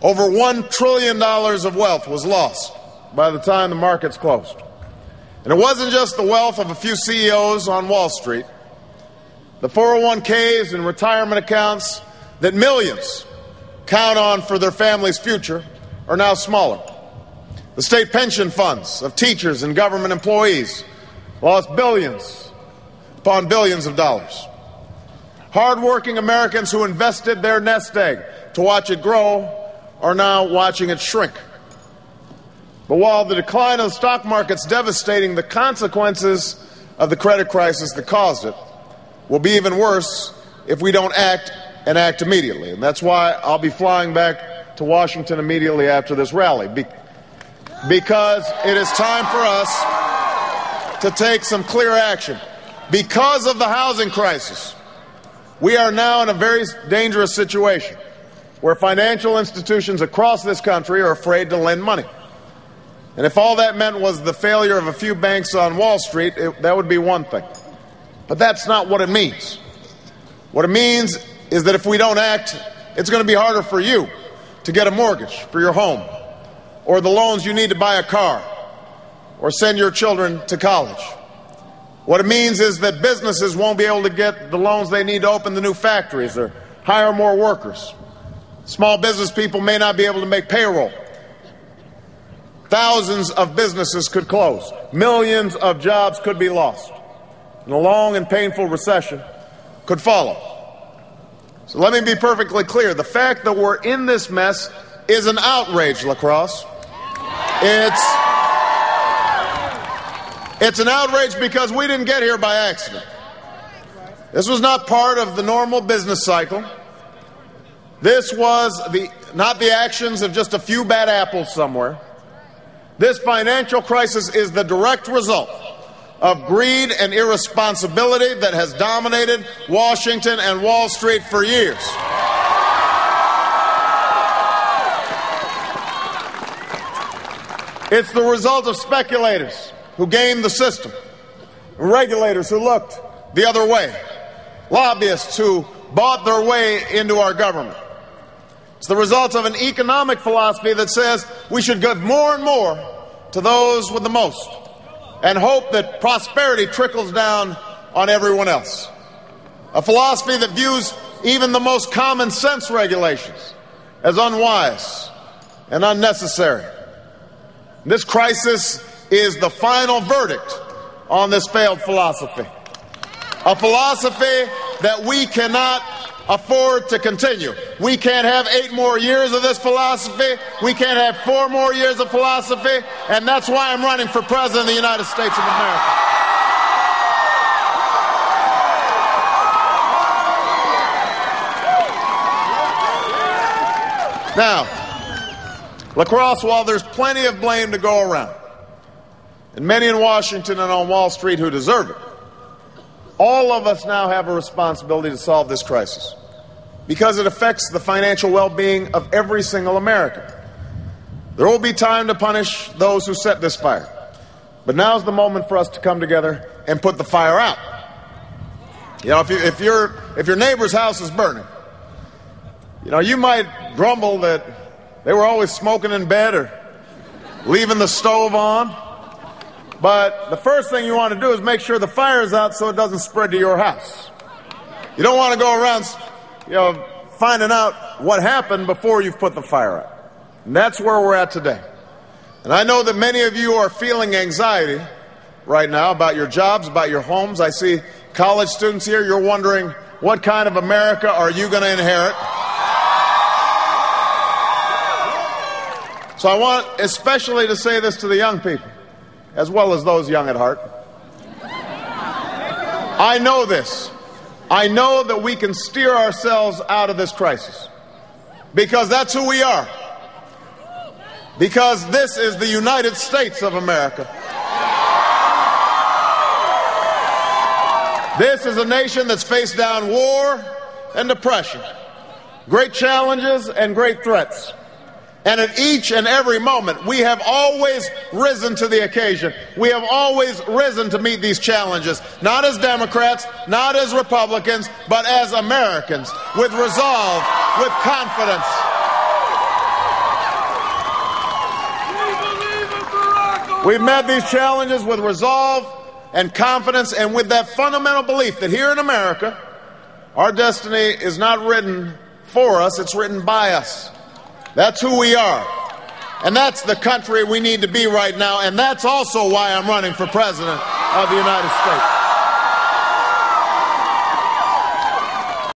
Over $1 trillion of wealth was lost by the time the markets closed. And it wasn't just the wealth of a few CEOs on Wall Street. The 401ks and retirement accounts that millions count on for their family's future are now smaller. The state pension funds of teachers and government employees lost billions upon billions of dollars. Hardworking Americans who invested their nest egg to watch it grow are now watching it shrink. But while the decline of the stock market's devastating, the consequences of the credit crisis that caused it will be even worse if we don't act and act immediately. And that's why I'll be flying back to Washington immediately after this rally, because it is time for us to take some clear action. Because of the housing crisis, we are now in a very dangerous situation where financial institutions across this country are afraid to lend money. And if all that meant was the failure of a few banks on Wall Street, that would be one thing. But that's not what it means. What it means is that if we don't act, it's going to be harder for you to get a mortgage for your home, or the loans you need to buy a car, or send your children to college. What it means is that businesses won't be able to get the loans they need to open the new factories or hire more workers. Small business people may not be able to make payroll. Thousands of businesses could close. Millions of jobs could be lost. And a long and painful recession could follow. So let me be perfectly clear. The fact that we're in this mess is an outrage, Lacrosse. It's an outrage because we didn't get here by accident. This was not part of the normal business cycle. This was not the actions of just a few bad apples somewhere. This financial crisis is the direct result of greed and irresponsibility that has dominated Washington and Wall Street for years. It's the result of speculators who gamed the system, regulators who looked the other way, lobbyists who bought their way into our government. It's the result of an economic philosophy that says we should give more and more to those with the most and hope that prosperity trickles down on everyone else. A philosophy that views even the most common sense regulations as unwise and unnecessary. This crisis is the final verdict on this failed philosophy. A philosophy that we cannot afford to continue. We can't have 8 more years of this philosophy. We can't have 4 more years of philosophy. And that's why I'm running for President of the United States of America. Now, Lacrosse, while there's plenty of blame to go around, and many in Washington and on Wall Street who deserve it, all of us now have a responsibility to solve this crisis because it affects the financial well-being of every single American. There will be time to punish those who set this fire, but now's the moment for us to come together and put the fire out. You know, if your neighbor's house is burning, you know, you might grumble that they were always smoking in bed or leaving the stove on. But the first thing you want to do is make sure the fire's out so it doesn't spread to your house. You don't want to go around, finding out what happened before you've put the fire out. And that's where we're at today. And I know that many of you are feeling anxiety right now about your jobs, about your homes. I see college students here. You're wondering, what kind of America are you going to inherit? So I want especially to say this to the young people, as well as those young at heart. I know this. I know that we can steer ourselves out of this crisis because that's who we are. Because this is the United States of America. This is a nation that's faced down war and depression, great challenges and great threats. And at each and every moment, we have always risen to the occasion. We have always risen to meet these challenges, not as Democrats, not as Republicans, but as Americans, with resolve, with confidence. We've met these challenges with resolve and confidence and with that fundamental belief that here in America, our destiny is not written for us, it's written by us. That's who we are. And that's the country we need to be right now. And that's also why I'm running for President of the United States.